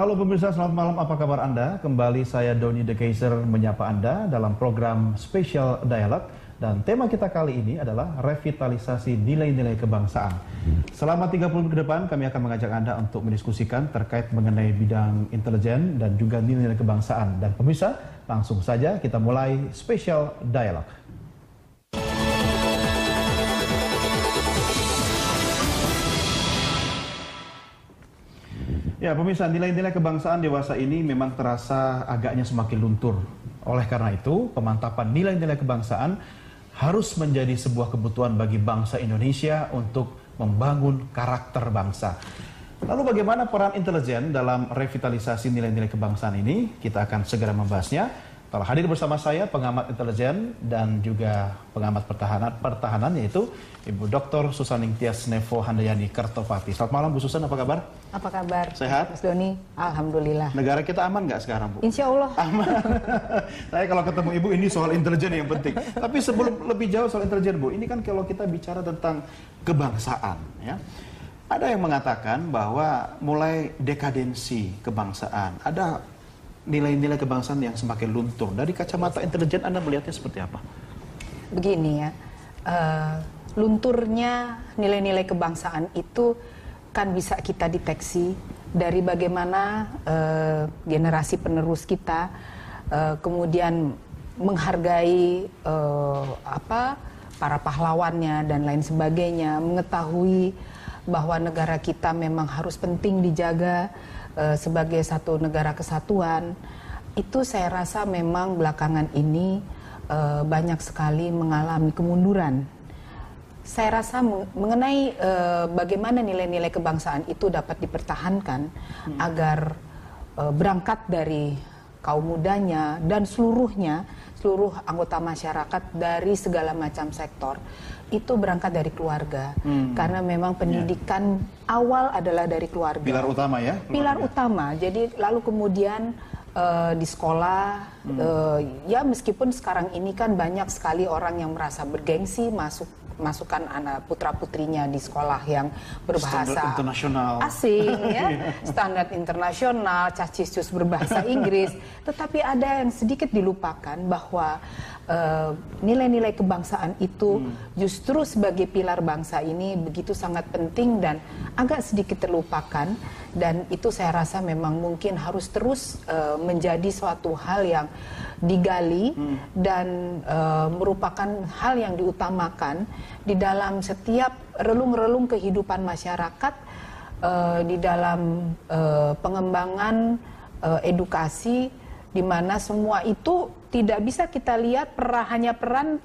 Halo pemirsa, selamat malam. Apa kabar Anda? Kembali saya Doni The Kaiser menyapa Anda dalam program Special Dialog. Dan tema kita kali ini adalah revitalisasi nilai-nilai kebangsaan. Selama 30 menit ke depan, kami akan mengajak Anda untuk mendiskusikan terkait mengenai bidang intelijen dan juga nilai-nilai kebangsaan. Dan pemirsa, langsung saja kita mulai Special Dialog. Ya, pemirsa, nilai-nilai kebangsaan dewasa ini memang terasa agaknya semakin luntur. Oleh karena itu, pemantapan nilai-nilai kebangsaan harus menjadi sebuah kebutuhan bagi bangsa Indonesia untuk membangun karakter bangsa. Lalu bagaimana peran intelijen dalam revitalisasi nilai-nilai kebangsaan ini? Kita akan segera membahasnya. Telah hadir bersama saya pengamat intelijen dan juga pengamat pertahanan yaitu Ibu Dr. Susaning Tias Nevo Handayani Kertopati. Selamat malam Bu Susan, apa kabar? Apa kabar? Sehat? Mas Doni, alhamdulillah. Negara kita aman nggak sekarang, Bu? Insya Allah. Aman. Saya kalau ketemu Ibu ini soal intelijen yang penting. Tapi sebelum lebih jauh soal intelijen, Bu, ini kan kalau kita bicara tentang kebangsaan, ya. Ada yang mengatakan bahwa mulai dekadensi kebangsaan, ada nilai-nilai kebangsaan yang semakin luntur. Dari kacamata intelijen Anda melihatnya seperti apa? Begini ya, lunturnya nilai-nilai kebangsaan itu kan bisa kita deteksi dari bagaimana generasi penerus kita kemudian menghargai para pahlawannya dan lain sebagainya, mengetahui bahwa negara kita memang harus penting dijaga sebagai satu negara kesatuan. Itu saya rasa memang belakangan ini banyak sekali mengalami kemunduran. Saya rasa mengenai bagaimana nilai-nilai kebangsaan itu dapat dipertahankan agar berangkat dari kaum mudanya dan seluruh anggota masyarakat dari segala macam sektor itu berangkat dari keluarga, karena memang pendidikan awal adalah dari keluarga. Pilar utama ya? Pilar utama. Jadi lalu kemudian di sekolah, ya meskipun sekarang ini kan banyak sekali orang yang merasa bergengsi masukkan anak putra-putrinya di sekolah yang berbahasa standar internasional asing, ya, standar internasional, cacisius berbahasa Inggris, tetapi ada yang sedikit dilupakan bahwa nilai-nilai kebangsaan itu justru sebagai pilar bangsa ini begitu sangat penting dan agak sedikit terlupakan, dan itu saya rasa memang mungkin harus terus menjadi suatu hal yang digali dan merupakan hal yang diutamakan di dalam setiap relung-relung kehidupan masyarakat, di dalam pengembangan edukasi, di mana semua itu tidak bisa kita lihat hanya peran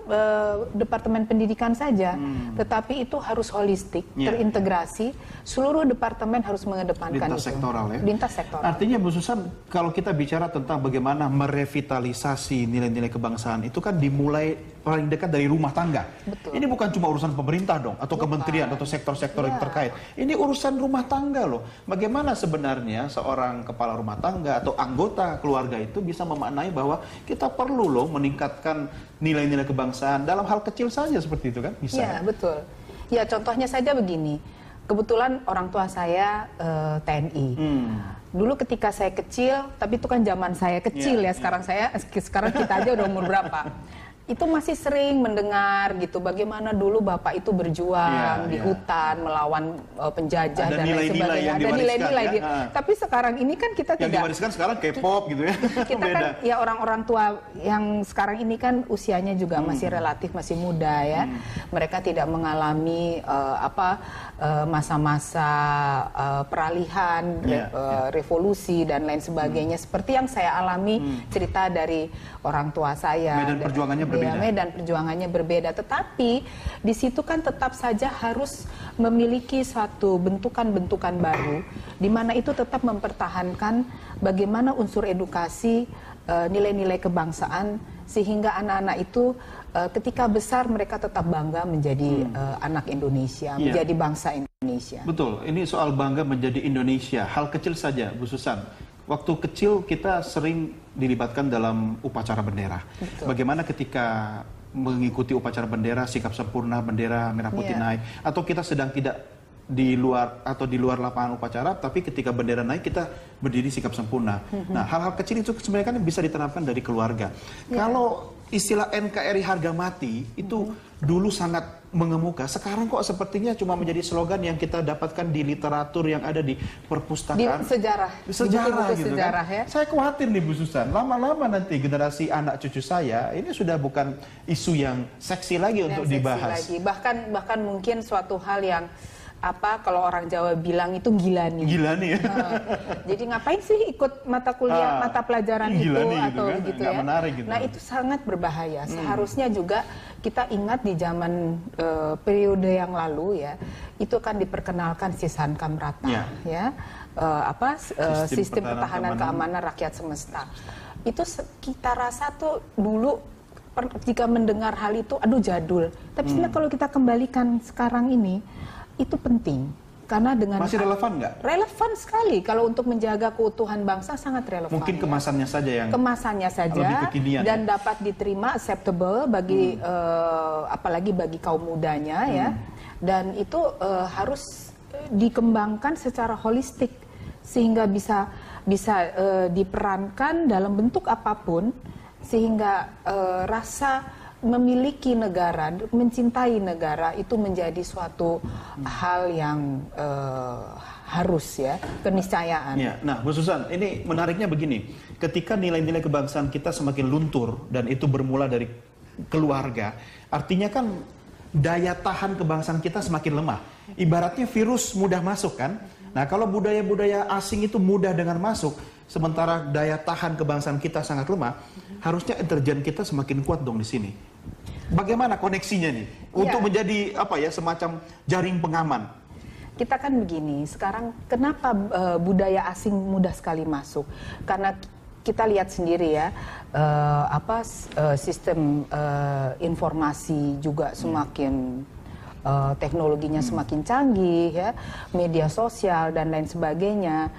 Departemen Pendidikan saja, tetapi itu harus holistik, terintegrasi. Seluruh departemen harus mengedepankan lintas sektoral, ya? Lintas sektoral. Artinya Bu Susan, kalau kita bicara tentang bagaimana merevitalisasi nilai-nilai kebangsaan, itu kan dimulai paling dekat dari rumah tangga. Betul. Ini bukan cuma urusan pemerintah dong, atau kementerian, atau sektor-sektor yang terkait. Ini urusan rumah tangga loh. Bagaimana sebenarnya seorang kepala rumah tangga atau anggota keluarga itu bisa memaknai bahwa kita perlu loh meningkatkan nilai-nilai kebangsaan dalam hal kecil saja seperti itu kan? Bisa. Ya, betul. Ya, contohnya saja begini. Kebetulan orang tua saya TNI. Dulu ketika saya kecil, tapi itu kan zaman saya kecil ya. Sekarang kita aja udah umur berapa? Itu masih sering mendengar gitu bagaimana dulu bapak itu berjuang di hutan melawan penjajah dan lain sebagainya. Ada nilai-nilai ya? Tapi sekarang ini kan kita yang tidak diwariskan sekarang K-pop gitu ya. Kita kan ya orang-orang tua yang sekarang ini kan usianya juga masih relatif masih muda ya. Mereka tidak mengalami masa-masa peralihan, revolusi dan lain sebagainya seperti yang saya alami cerita dari orang tua saya. Medan perjuangannya berbeda. Medan perjuangannya berbeda, tetapi di situ kan tetap saja harus memiliki suatu bentukan-bentukan baru, di mana itu tetap mempertahankan bagaimana unsur edukasi, nilai-nilai kebangsaan, sehingga anak-anak itu ketika besar mereka tetap bangga menjadi anak Indonesia, menjadi bangsa Indonesia. Betul, ini soal bangga menjadi Indonesia. Hal kecil saja, Bu Susan. Waktu kecil kita sering dilibatkan dalam upacara bendera. Betul. Bagaimana ketika mengikuti upacara bendera, sikap sempurna bendera merah putih naik, atau kita sedang tidak di luar atau di luar lapangan upacara, tapi ketika bendera naik kita berdiri sikap sempurna. Nah, hal-hal kecil itu sebenarnya kan bisa diterapkan dari keluarga. Kalau istilah NKRI harga mati itu dulu sangat mengemuka. Sekarang kok sepertinya cuma menjadi slogan yang kita dapatkan di literatur yang ada di perpustakaan. Di sejarah. Sejarah gitu sejarah, kan. ya. Saya khawatir nih Bu Susan, lama-lama nanti generasi anak cucu saya ini sudah bukan isu yang seksi lagi untuk dibahas. Bahkan mungkin suatu hal yang kalau orang Jawa bilang itu gila nih. Gila nih. Jadi ngapain sih ikut mata kuliah, mata pelajaran itu nih, atau kan? gitu Nggak ya. menarik gitu. Nah, itu sangat berbahaya. Seharusnya juga kita ingat di zaman periode yang lalu ya, itu kan diperkenalkan Sisankam Rata ya. Sistem pertahanan keamanan rakyat semesta. Itu kita rasa tuh dulu jika mendengar hal itu aduh jadul. Tapi sebenarnya kalau kita kembalikan sekarang ini itu penting karena dengan masih relevan nggak? Relevan sekali kalau untuk menjaga keutuhan bangsa sangat relevan. Mungkin kemasannya saja yang lebih kekinian, dan dapat diterima acceptable bagi apalagi bagi kaum mudanya ya. Dan itu harus dikembangkan secara holistik sehingga bisa diperankan dalam bentuk apapun sehingga rasa memiliki negara, mencintai negara itu menjadi suatu hal yang harus ya, keniscayaan. Ya, nah Bu Susan, ini menariknya begini, ketika nilai-nilai kebangsaan kita semakin luntur dan itu bermula dari keluarga, artinya kan daya tahan kebangsaan kita semakin lemah. Ibaratnya virus mudah masuk kan? Nah, kalau budaya-budaya asing itu mudah dengan masuk, sementara daya tahan kebangsaan kita sangat lemah, harusnya intelijen kita semakin kuat dong di sini. Bagaimana koneksinya nih untuk menjadi semacam jaring pengaman? Kita kan begini, sekarang kenapa budaya asing mudah sekali masuk? Karena kita lihat sendiri ya, sistem informasi juga semakin teknologinya semakin canggih ya, media sosial dan lain sebagainya.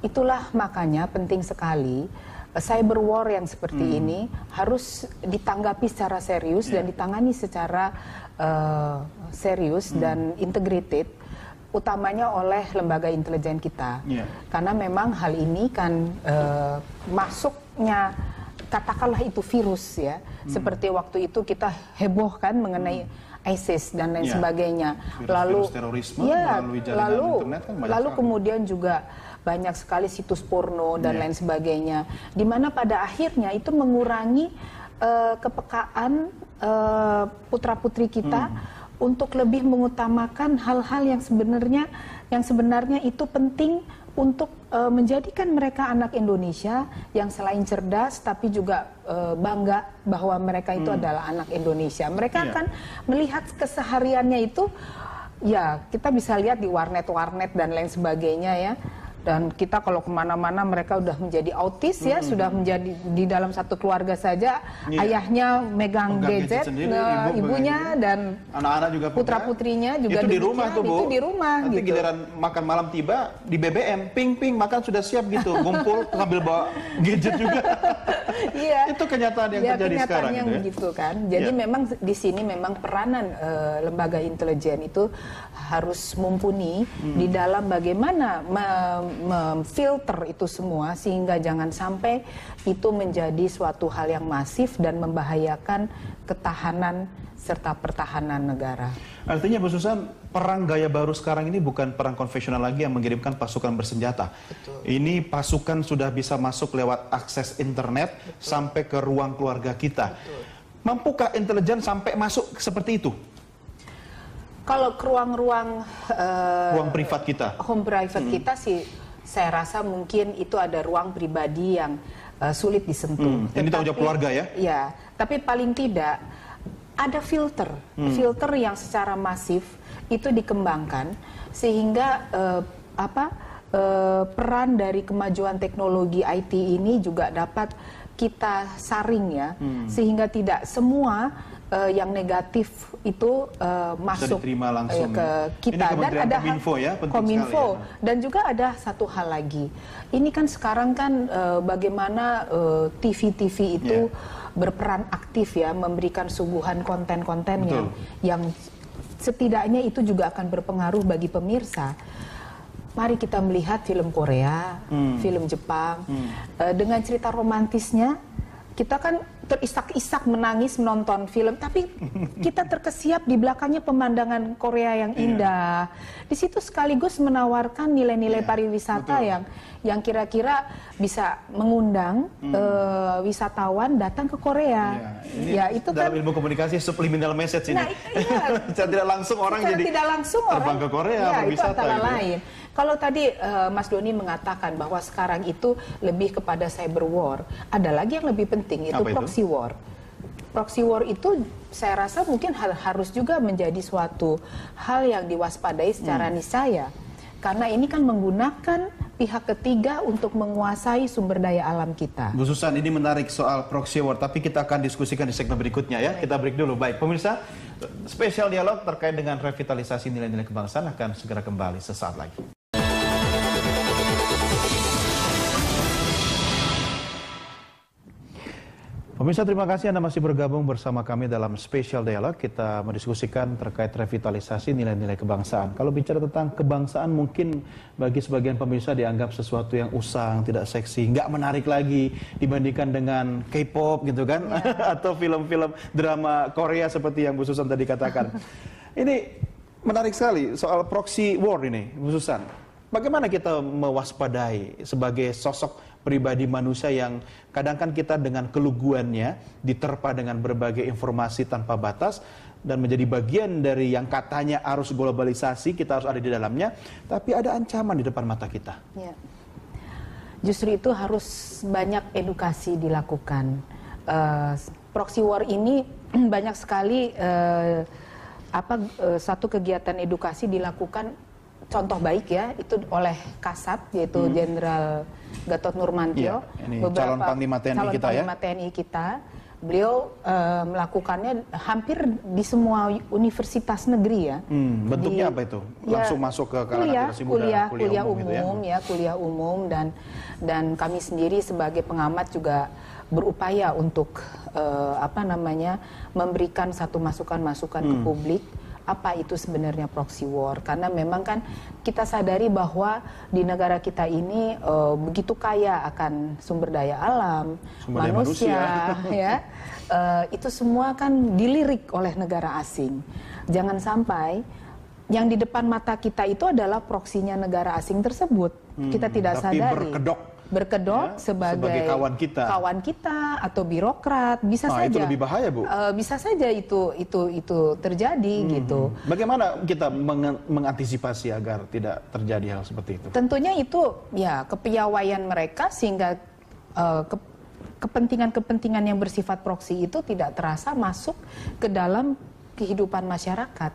Itulah makanya penting sekali cyber war yang seperti ini harus ditanggapi secara serius dan ditangani secara serius dan integrated, utamanya oleh lembaga intelijen kita. Karena memang hal ini kan masuknya katakanlah itu virus ya, seperti waktu itu kita heboh kan mengenai ISIS dan lain sebagainya. Virus terorisme melalui jaringan internet kan lalu kemudian juga banyak sekali situs porno dan lain sebagainya. Di mana pada akhirnya itu mengurangi kepekaan putra-putri kita untuk lebih mengutamakan hal-hal yang sebenarnya itu penting untuk menjadikan mereka anak Indonesia yang selain cerdas tapi juga bangga bahwa mereka itu adalah anak Indonesia. Mereka akan melihat kesehariannya itu, ya kita bisa lihat di warnet-warnet dan lain sebagainya ya. Dan kita kalau kemana-mana mereka udah menjadi autis ya, sudah menjadi di dalam satu keluarga saja, ayahnya megang gadget sendiri, ibunya dan anak-anak juga putra-putrinya juga itu di rumah tuh Bu. Itu di rumah. Nanti gitu. Giliran makan malam tiba di BBM, ping makan sudah siap gitu, ngumpul sambil bawa gadget juga. Iya. Itu kenyataan yang terjadi sekarang yang begitu kan. Jadi memang di sini memang peranan lembaga intelijen itu harus mumpuni di dalam bagaimana memfilter itu semua sehingga jangan sampai itu menjadi suatu hal yang masif dan membahayakan ketahanan serta pertahanan negara. Artinya Bu Susan, perang gaya baru sekarang ini bukan perang konvensional lagi yang mengirimkan pasukan bersenjata. Betul. Ini pasukan sudah bisa masuk lewat akses internet sampai ke ruang keluarga kita. Betul. Mampukah intelijen sampai masuk seperti itu? Kalau ke ruang-ruang ruang privat kita, home private kita sih, saya rasa mungkin itu ada ruang pribadi yang sulit disentuh. Ini tanggung jawab keluarga ya? Ya, tapi paling tidak ada filter yang secara masif itu dikembangkan sehingga peran dari kemajuan teknologi IT ini juga dapat kita saring ya, sehingga tidak semua yang negatif itu masuk langsung ke kita. Ini dan ada Kominfo ya, Kominfo ya. Dan juga ada satu hal lagi. Ini kan sekarang kan bagaimana TV-TV itu berperan aktif ya, memberikan suguhan konten-konten yang setidaknya itu juga akan berpengaruh bagi pemirsa. Mari kita melihat film Korea, film Jepang, dengan cerita romantisnya, kita kan terisak-isak menangis menonton film, tapi kita terkesiap di belakangnya pemandangan Korea yang indah. Di situ sekaligus menawarkan nilai-nilai pariwisata yang kira-kira bisa mengundang wisatawan datang ke Korea. Itu dalam ilmu komunikasi subliminal message ini. Secara tidak langsung orang terbang ke Korea berwisata. Itu antara lain. Kalau tadi Mas Doni mengatakan bahwa sekarang itu lebih kepada cyber war, ada lagi yang lebih penting, itu proxy war. Proxy war itu saya rasa mungkin harus juga menjadi suatu hal yang diwaspadai secara niscaya. Karena ini kan menggunakan pihak ketiga untuk menguasai sumber daya alam kita. Bu Susan, ini menarik soal proxy war, tapi kita akan diskusikan di segmen berikutnya ya. Kita break dulu. Baik, pemirsa, spesial dialog terkait dengan revitalisasi nilai-nilai kebangsaan akan segera kembali sesaat lagi. Pemirsa, terima kasih Anda masih bergabung bersama kami dalam Spesial Dialog. Kita mendiskusikan terkait revitalisasi nilai-nilai kebangsaan. Kalau bicara tentang kebangsaan, mungkin bagi sebagian pemirsa dianggap sesuatu yang usang, tidak seksi, nggak menarik lagi dibandingkan dengan K-pop gitu kan, atau film-film drama Korea seperti yang Bu Susan tadi katakan. Ini menarik sekali soal proxy war ini, Bu Susan. Bagaimana kita mewaspadai sebagai sosok pribadi manusia yang kadang kan kita dengan keluguannya diterpa dengan berbagai informasi tanpa batas dan menjadi bagian dari yang katanya arus globalisasi, kita harus ada di dalamnya, tapi ada ancaman di depan mata kita. Ya. Justru itu harus banyak edukasi dilakukan. Proxy war ini banyak sekali satu kegiatan edukasi dilakukan. Contoh baik ya, itu oleh Kasat, yaitu Jenderal Gatot Nurmantio, calon Panglima TNI kita. Beliau melakukannya hampir di semua universitas negeri ya. Bentuknya apa itu? Langsung masuk ke kalangan generasi muda, kuliah umum dan kami sendiri sebagai pengamat juga berupaya untuk memberikan satu masukan-masukan ke publik. Apa itu sebenarnya proxy war? Karena memang kan kita sadari bahwa di negara kita ini begitu kaya akan sumber daya alam, manusia. Ya, itu semua kan dilirik oleh negara asing. Jangan sampai yang di depan mata kita itu adalah proksinya negara asing tersebut. Kita tidak sadari. Berkedok sebagai kawan kita atau birokrat, bisa saja. Itu lebih bahaya, Bu. Bisa saja itu terjadi gitu. Bagaimana kita mengantisipasi agar tidak terjadi hal seperti itu? Tentunya itu ya kepiawaian mereka sehingga kepentingan-kepentingan yang bersifat proksi itu tidak terasa masuk ke dalam kehidupan masyarakat.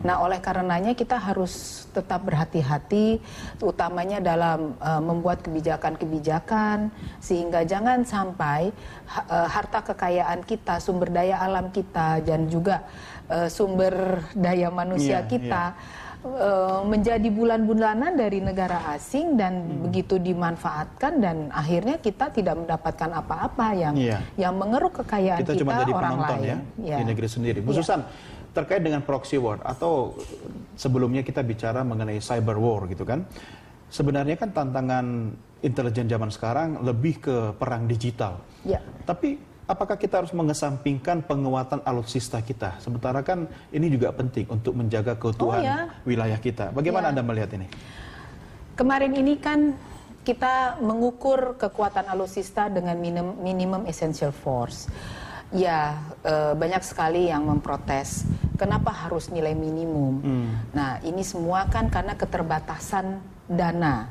Nah, oleh karenanya kita harus tetap berhati-hati, utamanya dalam membuat kebijakan-kebijakan, sehingga jangan sampai harta kekayaan kita, sumber daya alam kita, dan juga sumber daya manusia kita menjadi bulan-bulanan dari negara asing dan begitu dimanfaatkan dan akhirnya kita tidak mendapatkan apa-apa yang mengeruk kekayaan kita cuma jadi orang penonton lain di negeri sendiri. Bu Susan, terkait dengan proxy war atau sebelumnya kita bicara mengenai cyber war gitu kan. Sebenarnya kan tantangan intelijen zaman sekarang lebih ke perang digital. Tapi apakah kita harus mengesampingkan penguatan alutsista kita? Sementara kan ini juga penting untuk menjaga keutuhan wilayah kita. Bagaimana Anda melihat ini? Kemarin ini kan kita mengukur kekuatan alutsista dengan minimum essential force. Banyak sekali yang memprotes. Kenapa harus nilai minimum? Nah, ini semua kan karena keterbatasan dana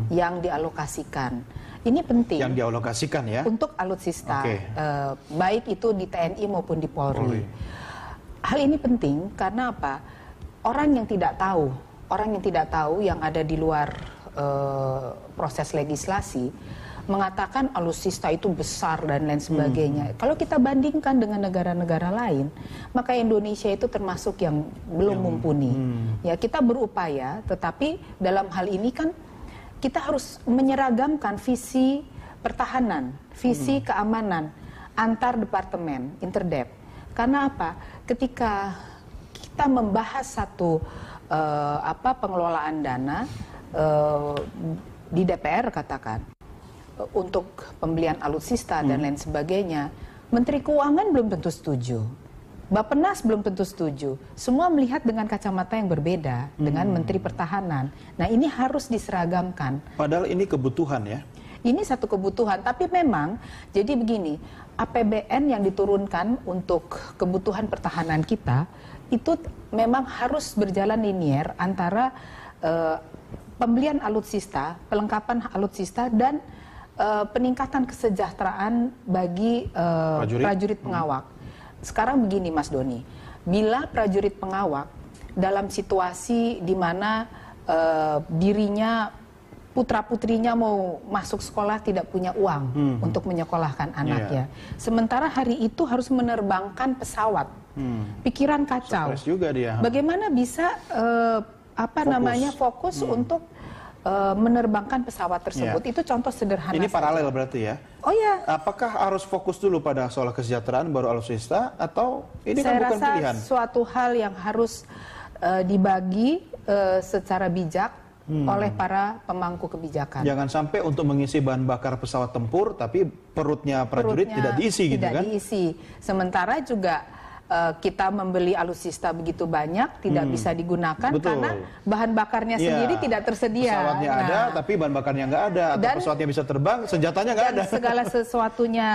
yang dialokasikan. Ini penting. Yang dialokasikan ya? Untuk alutsista, baik itu di TNI maupun di Polri. Hal ini penting karena apa? Orang yang tidak tahu yang ada di luar proses legislasi mengatakan alutsista itu besar dan lain sebagainya. Kalau kita bandingkan dengan negara-negara lain, maka Indonesia itu termasuk yang belum mumpuni. Ya, kita berupaya, tetapi dalam hal ini kan kita harus menyeragamkan visi pertahanan, visi keamanan antar departemen, interdep. Karena apa? Ketika kita membahas satu pengelolaan dana di DPR katakan untuk pembelian alutsista dan lain sebagainya, Menteri Keuangan belum tentu setuju. Bappenas belum tentu setuju. Semua melihat dengan kacamata yang berbeda dengan Menteri Pertahanan. Nah, ini harus diseragamkan. Padahal ini kebutuhan ya. Ini satu kebutuhan, tapi memang jadi begini, APBN yang diturunkan untuk kebutuhan pertahanan kita itu memang harus berjalan linier antara pembelian alutsista, pelengkapan alutsista dan peningkatan kesejahteraan bagi prajurit pengawak. Sekarang begini Mas Doni, bila prajurit pengawak dalam situasi di mana dirinya, putra-putrinya mau masuk sekolah tidak punya uang untuk menyekolahkan anaknya. Sementara hari itu harus menerbangkan pesawat. Pikiran kacau. Stres juga dia. Bagaimana bisa fokus untuk menerbangkan pesawat tersebut? Itu contoh sederhana. Ini paralel berarti ya? Oh ya. Apakah harus fokus dulu pada soal kesejahteraan baru alutsista atau ini kan bukan pilihan? Saya rasa suatu hal yang harus dibagi secara bijak oleh para pemangku kebijakan. Jangan sampai untuk mengisi bahan bakar pesawat tempur tapi perutnya prajurit tidak diisi gitu kan? Tidak diisi. Sementara juga kita membeli alutsista begitu banyak tidak bisa digunakan karena bahan bakarnya sendiri tidak tersedia. Pesawatnya ada tapi bahan bakarnya nggak ada, atau pesawatnya bisa terbang, senjatanya nggak ada. Segala sesuatunya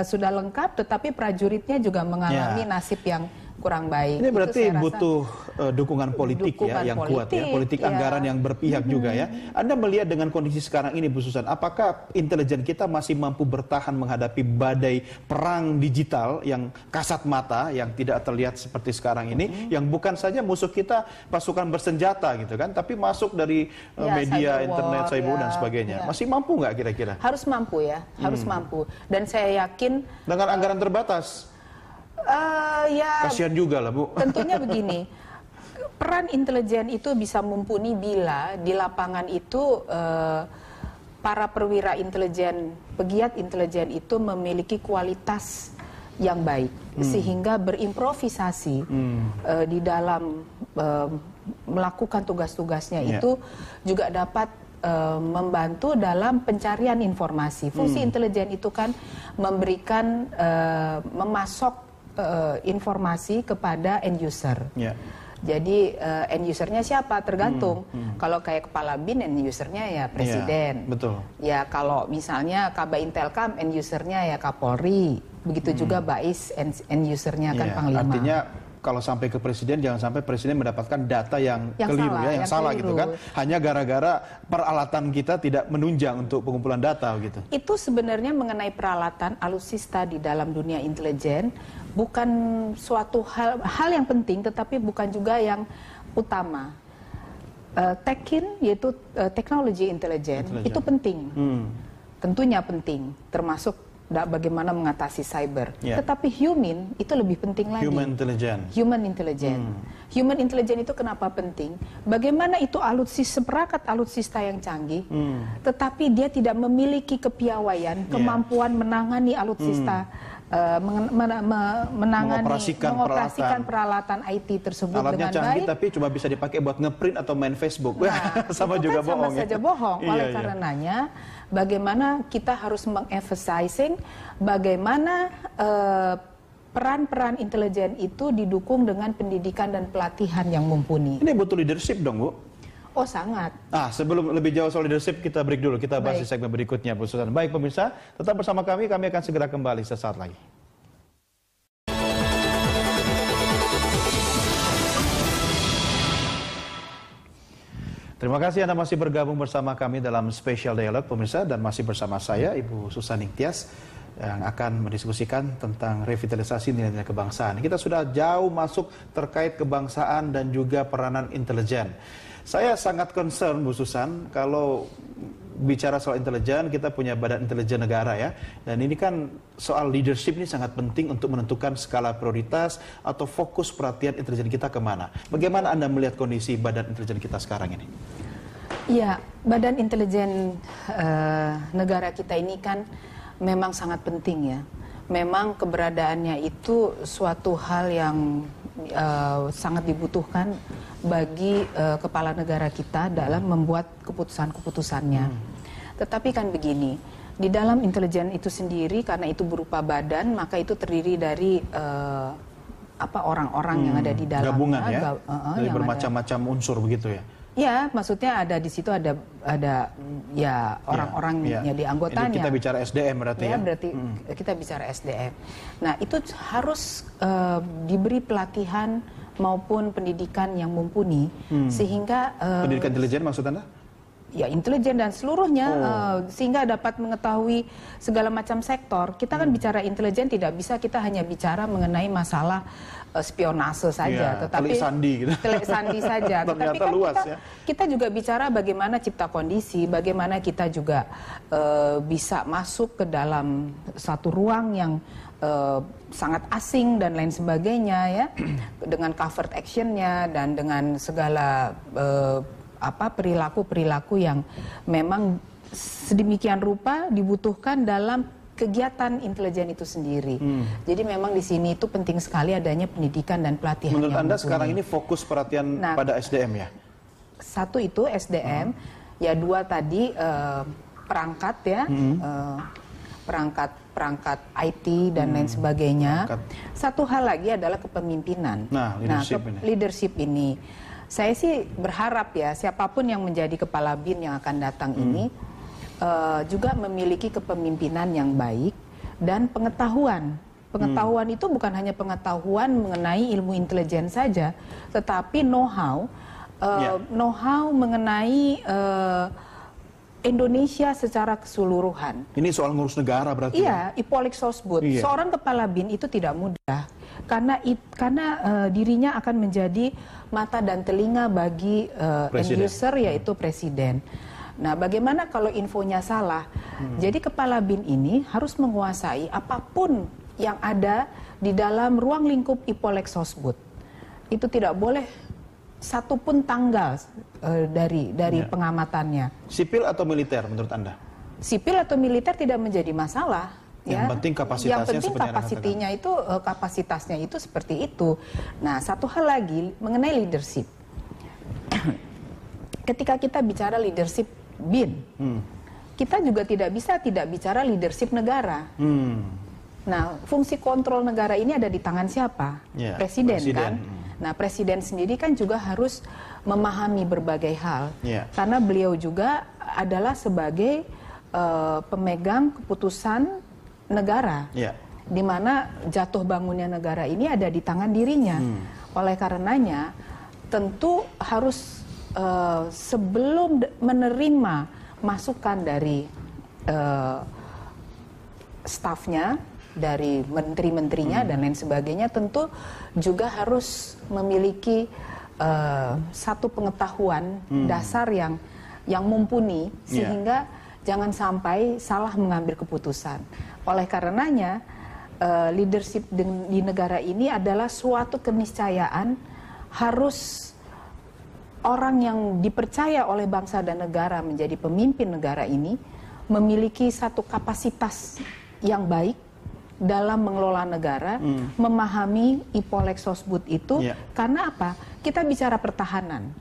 sudah lengkap, tetapi prajuritnya juga mengalami nasib yang kurang baik. Ini berarti butuh dukungan politik yang kuat ya, politik anggaran yang berpihak juga ya. Anda melihat dengan kondisi sekarang ini Bu Susan, apakah intelijen kita masih mampu bertahan menghadapi badai perang digital yang kasat mata, yang tidak terlihat seperti sekarang ini, yang bukan saja musuh kita pasukan bersenjata gitu kan, tapi masuk dari media, internet, cyber dan sebagainya. Masih mampu nggak kira-kira? Harus mampu ya, harus mampu. Dan saya yakin dengan anggaran terbatas. Kasihan juga lah Bu. Tentunya begini, peran intelijen itu bisa mumpuni bila di lapangan itu para perwira intelijen, pegiat intelijen itu memiliki kualitas yang baik sehingga berimprovisasi di dalam melakukan tugas-tugasnya itu juga dapat membantu dalam pencarian informasi. Fungsi intelijen itu kan memberikan memasok informasi kepada end user. Jadi end usernya siapa? Tergantung. Kalau kayak kepala BIN, end usernya ya presiden. Betul. Ya kalau misalnya Kaba Intelkam, end usernya ya Kapolri. Begitu juga BAIS, end usernya kan Panglima. Artinya kalau sampai ke presiden, jangan sampai presiden mendapatkan data yang keliru yang salah gitu kan. Hanya gara-gara peralatan kita tidak menunjang untuk pengumpulan data gitu. Itu sebenarnya mengenai peralatan alutsista di dalam dunia intelijen bukan suatu hal yang penting, tetapi bukan juga yang utama. TEKIN yaitu teknologi intelijen itu penting. Tentunya penting, termasuk bagaimana mengatasi cyber. Tetapi human itu lebih penting lagi. Human intelligence. Human intelligence itu kenapa penting? Bagaimana itu seperakat alutsista yang canggih, tetapi dia tidak memiliki kepiawaian, kemampuan menangani alutsista, mengoperasikan peralatan IT tersebut alatnya dengan canggih, baik. Tapi cuma bisa dipakai buat ngeprint atau main Facebook. Sama juga bohong. Sama saja bohong. Oleh karenanya, bagaimana kita harus mengemphasizing bagaimana peran-peran intelijen itu didukung dengan pendidikan dan pelatihan yang mumpuni. Ini butuh leadership dong Bu? Oh sangat. Sebelum lebih jauh soal leadership, kita break dulu. Kita bahas di segmen berikutnya Bu Susan. Baik pemirsa, tetap bersama kami akan segera kembali sesaat lagi. Terima kasih Anda masih bergabung bersama kami dalam Special Dialog pemirsa, dan masih bersama saya Ibu Susan Ikhtias yang akan mendiskusikan tentang revitalisasi nilai-nilai kebangsaan. Kita sudah jauh masuk terkait kebangsaan dan juga peranan intelijen. Saya sangat concern Bu Susan kalau bicara soal intelijen, kita punya Badan Intelijen Negara ya. Dan ini kan soal leadership ini sangat penting untuk menentukan skala prioritas atau fokus perhatian intelijen kita kemana. Bagaimana Anda melihat kondisi Badan Intelijen kita sekarang ini? Iya, Badan Intelijen Negara kita ini kan memang sangat penting ya. Memang keberadaannya itu suatu hal yang sangat dibutuhkan bagi kepala negara kita dalam membuat keputusan-keputusannya. Tetapi kan begini, di dalam intelijen itu sendiri karena itu berupa badan, maka itu terdiri dari orang-orang yang ada di dalamnya. Gabungan ya, dari bermacam-macam unsur begitu ya? Ya, maksudnya ada di situ ada ya orang-orang yang jadi anggotanya. Ini kita bicara SDM berarti ya? Berarti kita bicara SDM. Nah, itu harus diberi pelatihan maupun pendidikan yang mumpuni sehingga pendidikan intelijen maksud Anda? Ya, intelijen dan seluruhnya sehingga dapat mengetahui segala macam sektor. Kita kan bicara intelijen tidak bisa kita hanya bicara mengenai masalah spionase saja, tetapi telik sandi gitu. Telik sandi saja. Tetapi kan luas, kita juga bicara bagaimana cipta kondisi, bagaimana kita juga bisa masuk ke dalam satu ruang yang sangat asing dan lain sebagainya ya, dengan covert actionnya dan dengan segala perilaku-perilaku yang memang sedemikian rupa dibutuhkan dalam kegiatan intelijen itu sendiri. Jadi memang di sini itu penting sekali adanya pendidikan dan pelatihan. Menurut Anda sekarang ini fokus perhatian pada SDM ya? Satu itu SDM, ya dua tadi perangkat ya, perangkat IT dan lain sebagainya. Satu hal lagi adalah kepemimpinan. Leadership ini. Saya sih berharap ya siapapun yang menjadi kepala BIN yang akan datang ini juga memiliki kepemimpinan yang baik dan pengetahuan. Pengetahuan itu bukan hanya pengetahuan mengenai ilmu intelijen saja, tetapi know-how mengenai Indonesia secara keseluruhan. Ini soal ngurus negara berarti? Iya, Ippolik Sosbud. Iya. Seorang kepala BIN itu tidak mudah karena dirinya akan menjadi mata dan telinga bagi end user yaitu presiden. Nah, bagaimana kalau infonya salah? Jadi kepala BIN ini harus menguasai apapun yang ada di dalam ruang lingkup Ippolik Sosbud. Itu tidak boleh satu pun tanggal dari pengamatannya. Sipil atau militer menurut Anda? Sipil atau militer tidak menjadi masalah. Yang penting kapasitasnya. Yang penting kapasitasnya itu seperti itu. Nah, satu hal lagi mengenai leadership. Ketika kita bicara leadership BIN, kita juga tidak bicara leadership negara. Nah, fungsi kontrol negara ini ada di tangan siapa? Presiden kan? Nah, presiden sendiri kan juga harus memahami berbagai hal. Karena beliau juga adalah sebagai pemegang keputusan negara. Di mana jatuh bangunnya negara ini ada di tangan dirinya. Oleh karenanya, tentu harus sebelum menerima masukan dari stafnya, dari menteri-menterinya dan lain sebagainya, tentu juga harus memiliki satu pengetahuan dasar yang mumpuni sehingga jangan sampai salah mengambil keputusan. Oleh karenanya leadership di negara ini adalah suatu keniscayaan, harus orang yang dipercaya oleh bangsa dan negara menjadi pemimpin negara ini memiliki satu kapasitas yang baik dalam mengelola negara, memahami Ippolik Sosbud itu. Karena apa? Kita bicara pertahanan,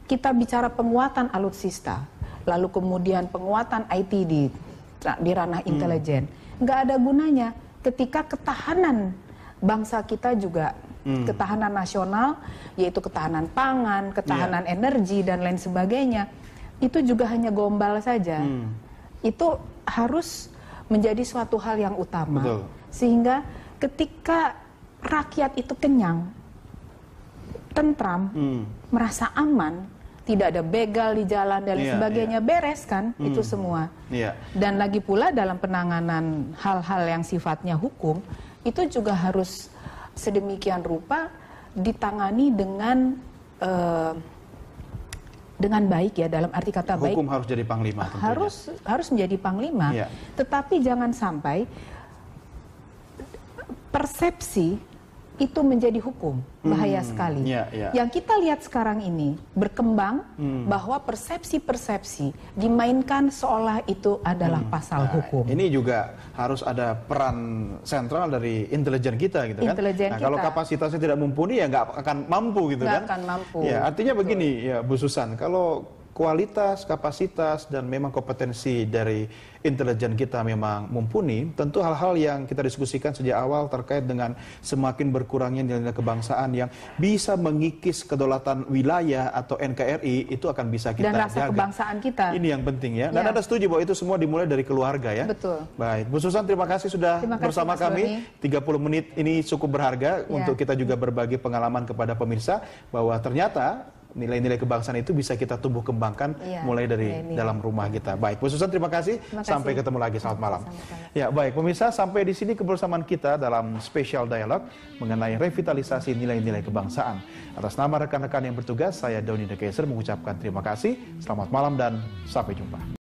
kita bicara penguatan alutsista, lalu kemudian penguatan IT di ranah intelijen. Nggak ada gunanya ketika ketahanan bangsa kita juga, ketahanan nasional, yaitu ketahanan pangan, ketahanan energi, dan lain sebagainya, itu juga hanya gombal saja. Itu harus menjadi suatu hal yang utama. Betul. Sehingga ketika rakyat itu kenyang, tentram, merasa aman, tidak ada begal di jalan dan lain sebagainya, beres kan itu semua. Dan lagi pula dalam penanganan hal-hal yang sifatnya hukum, itu juga harus sedemikian rupa ditangani dengan baik ya, dalam arti kata baik. Hukum harus jadi panglima tentunya. Harus menjadi panglima. Tetapi jangan sampai persepsi itu menjadi hukum, bahaya sekali. Yang kita lihat sekarang ini berkembang bahwa persepsi-persepsi dimainkan seolah itu adalah pasal hukum. Ini juga harus ada peran sentral dari intelijen kita gitu kan. Nah, kalau kapasitasnya tidak mumpuni ya nggak akan mampu gitu kan. Nggak akan mampu. Ya, artinya begini ya Bu Susan, kalau kualitas, kapasitas, dan memang kompetensi dari intelijen kita memang mumpuni, tentu hal-hal yang kita diskusikan sejak awal terkait dengan semakin berkurangnya nilai kebangsaan yang bisa mengikis kedaulatan wilayah atau NKRI, itu akan bisa kita dan rasa jaga. Kebangsaan kita. Ini yang penting ya. Dan Anda setuju bahwa itu semua dimulai dari keluarga ya? Betul. Baik, Bu Susan terima kasih sudah bersama kami. 30 menit ini cukup berharga untuk kita juga berbagi pengalaman kepada pemirsa bahwa ternyata nilai-nilai kebangsaan itu bisa kita tumbuh kembangkan mulai dari dalam rumah kita. Baik, Bu Susan terima kasih. Sampai ketemu lagi, selamat malam. Ya, baik pemirsa, sampai di sini kebersamaan kita dalam spesial dialog mengenai revitalisasi nilai-nilai kebangsaan. Atas nama rekan-rekan yang bertugas, saya Doni De Keyser mengucapkan terima kasih. Selamat malam dan sampai jumpa.